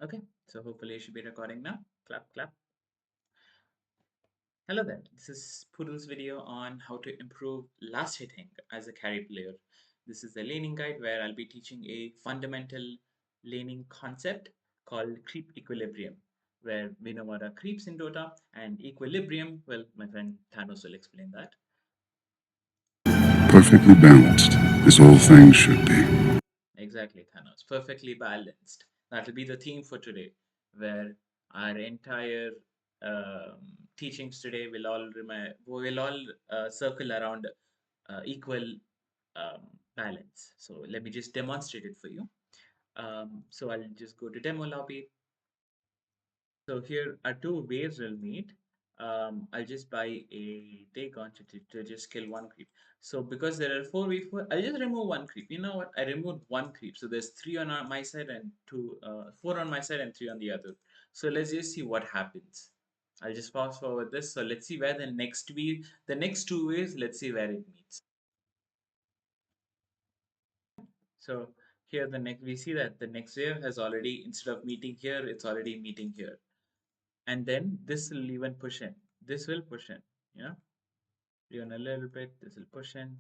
Okay, so hopefully it should be recording now. Clap, clap. Hello there. This is Purul's video on how to improve last hitting as a carry player. This is the laning guide where I'll be teaching a fundamental laning concept called creep equilibrium, where we know what are creeps in Dota and equilibrium. Well, my friend Thanos will explain that. Perfectly balanced, as all things should be. Exactly, Thanos. Perfectly balanced. That'll be the theme for today, where our entire teachings today will all circle around equal balance. So let me just demonstrate it for you. So I'll just go to demo lobby. So here are two waves we'll meet. I'll just buy a Dagon to just kill one creep. So because there are four waves, I'll just remove one creep. You know what? I removed one creep. So there's three on my side and four on my side and three on the other. So let's just see what happens. I'll just fast forward this. So let's see where the next two waves, let's see where it meets. So here we see that the next wave has already, instead of meeting here, it's already meeting here. And then this will even push in. This will push in, you know, even a little bit. This will push in,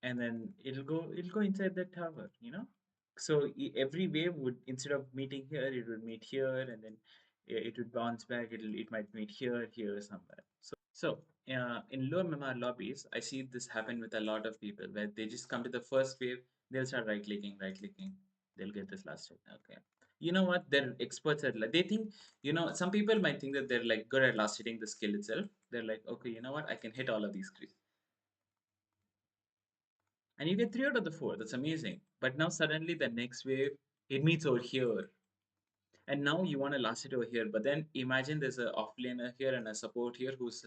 and then it'll go inside the tower, you know. So every wave would, instead of meeting here, it would meet here, and then it would bounce back. It might meet here somewhere. So in low MMR lobbies, I see this happen with a lot of people where they just come to the first wave, they'll start right clicking, they'll get this last hit. Okay. You know what? They're experts at like they think, some people might think that they're like good at last hitting the skill itself. They're like, okay, you know what? I can hit all of these creeps. And you get three out of the four. That's amazing. But now suddenly the next wave, it meets over here. And now you want to last it over here, but then imagine there's a offlaner here and a support here who's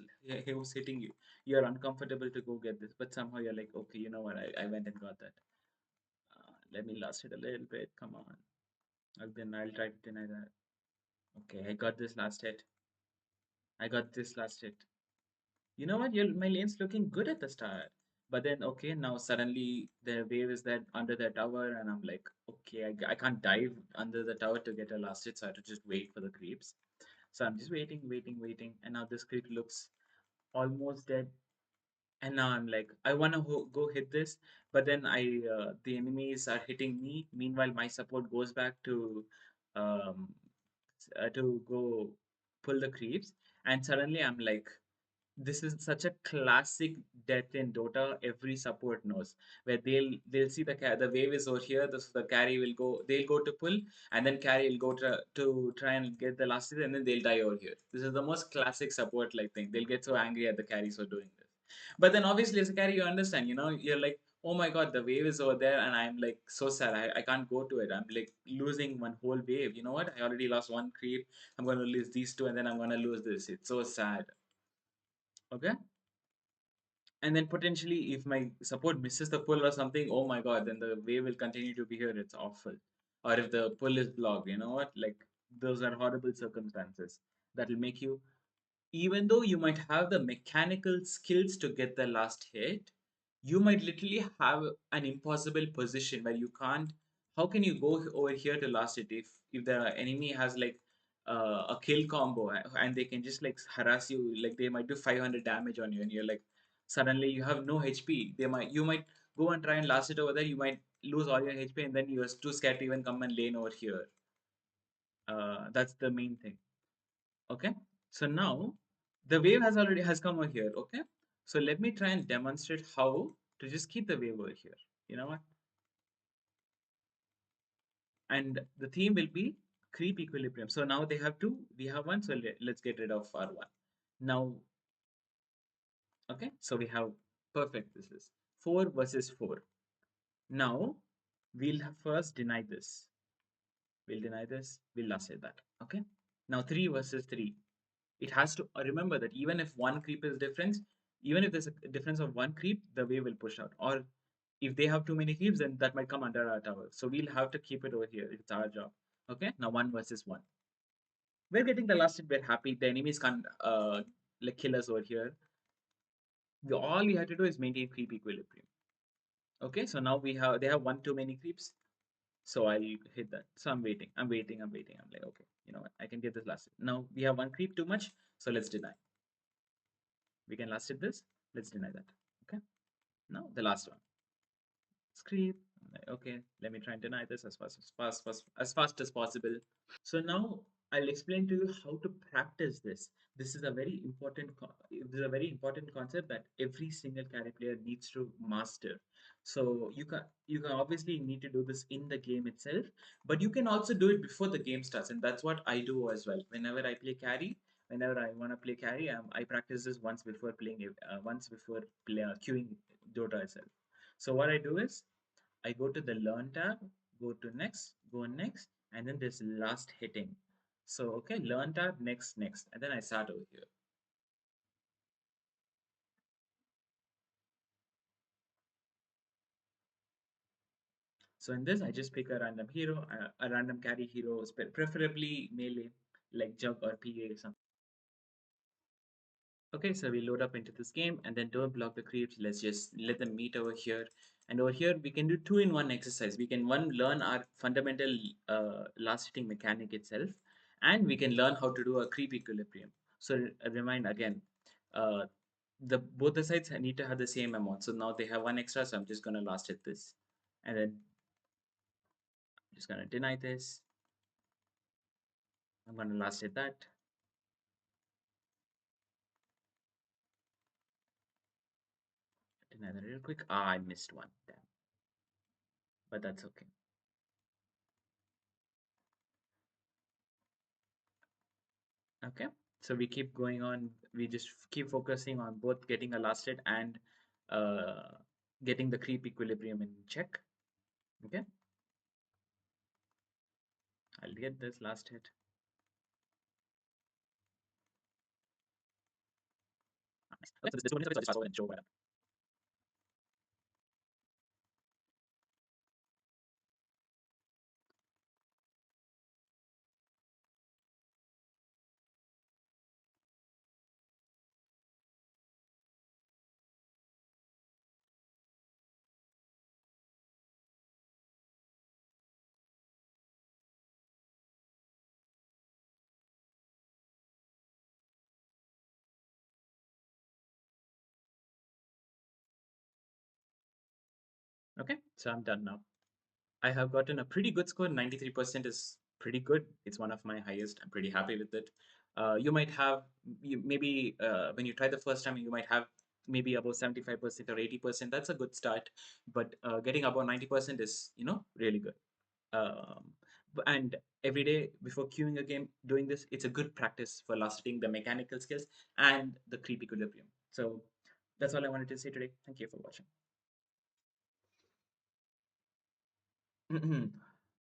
hitting you. You're uncomfortable to go get this, but somehow you're like, okay, you know what? I went and got that. Let me last it a little bit. Come on. Then I'll try to deny that. Okay, I got this last hit. I got this last hit. You know what? My lane's looking good at the start. But then, okay, now suddenly the wave is that under the tower, and I'm like, okay, I can't dive under the tower to get a last hit, so I have to just wait for the creeps. So I'm just waiting, and now this creep looks almost dead. And now I'm like, I want to go hit this, but then the enemies are hitting me. Meanwhile, my support goes back um, to go pull the creeps, and suddenly I'm like, this is such a classic death in Dota. Every support knows where they'll see the wave is over here. The carry will go. They'll go to pull, and then carry will go to try and get the last hit, and then they'll die over here. This is the most classic support like thing. They'll get so angry at the carries for doing this. But then obviously as a carry, you understand. You're like, oh my god, the wave is over there, and I'm like so sad. I can't go to it. I'm like losing one whole wave. You know what? I already lost one creep. I'm gonna lose these two, and then I'm gonna lose this. It's so sad. Okay. And then potentially if my support misses the pull or something, oh my god, then the wave will continue to be here. It's awful. Or if the pull is blocked, you know what, like those are horrible circumstances that will make you, even though you might have the mechanical skills to get the last hit, you might literally have an impossible position where you can't. How can you go over here to last hit if the enemy has like a kill combo and they can just like harass you, like they might do 500 damage on you, and you're like suddenly you have no HP. You might go and try and last it over there. You might lose all your HP, and then you're too scared to even come and lane over here. That's the main thing. Okay, so now the wave has come over here. Okay, so let me try and demonstrate how to just keep the wave over here. You know what? And the theme will be creep equilibrium. So now they have two, we have one, so let's get rid of our one. Now, okay, so we have perfect. This is 4 versus 4. Now we'll first deny this. We'll deny this. We'll last say that. Okay. Now 3 versus 3. It has to remember that even if one creep is difference, even if there's a difference of one creep, the wave will push out. Or if they have too many creeps, then that might come under our tower. So we'll have to keep it over here. It's our job. Okay. Now 1 versus 1. We're getting the last hit. We're happy. The enemies can't like kill us over here. All we have to do is maintain creep equilibrium. Okay. So now they have one too many creeps. So I'll hit that. So I'm waiting. I'm waiting. I'm waiting. I'm like, okay, you know what? I can get this last hit. Now we have one creep too much. So let's deny. We can last hit this. Let's deny that. Okay. Now the last one. Creep. Like, okay, let me try and deny this as fast as possible. So now I'll explain to you how to practice this. This is a very important this is a very important concept that every single carry player needs to master. So you can obviously need to do this in the game itself, but you can also do it before the game starts, and that's what I do as well. Whenever I play carry, whenever I want to play carry, I practice this once before playing it, once before queuing Dota itself. So what I do is I go to the learn tab, go to next, go next, and then there's last hitting. So, okay, learn tab, next, next, and then I start over here. So in this, I just pick a random hero, a random carry hero, preferably melee, like Jug or PA, something. Okay, so we load up into this game and then don't block the creeps. Let's just let them meet over here. And over here, we can do two-in-one exercise. We can one learn our fundamental last hitting mechanic itself, and we can learn how to do a creep equilibrium. So remind again, uh, the both the sides need to have the same amount. So now they have one extra, so I'm just gonna last hit this, and then I'm just gonna deny this. I'm gonna last hit that. Deny that real quick. Ah, I missed one. Damn, but that's okay. Okay, so we keep going on. We just keep focusing on both getting a last hit and uh, getting the creep equilibrium in check. Okay, I'll get this last hit. Nice. Okay, so this one is just fast forward and show what. Okay, so I'm done now. I have gotten a pretty good score. 93% is pretty good. It's one of my highest. I'm pretty happy with it. You might have, maybe when you try the first time, you might have maybe about 75% or 80%. That's a good start. But getting above 90% is, really good. Um, and every day before queuing a game, doing this, it's a good practice for lasting the mechanical skills and the creep equilibrium. So that's all I wanted to say today. Thank you for watching.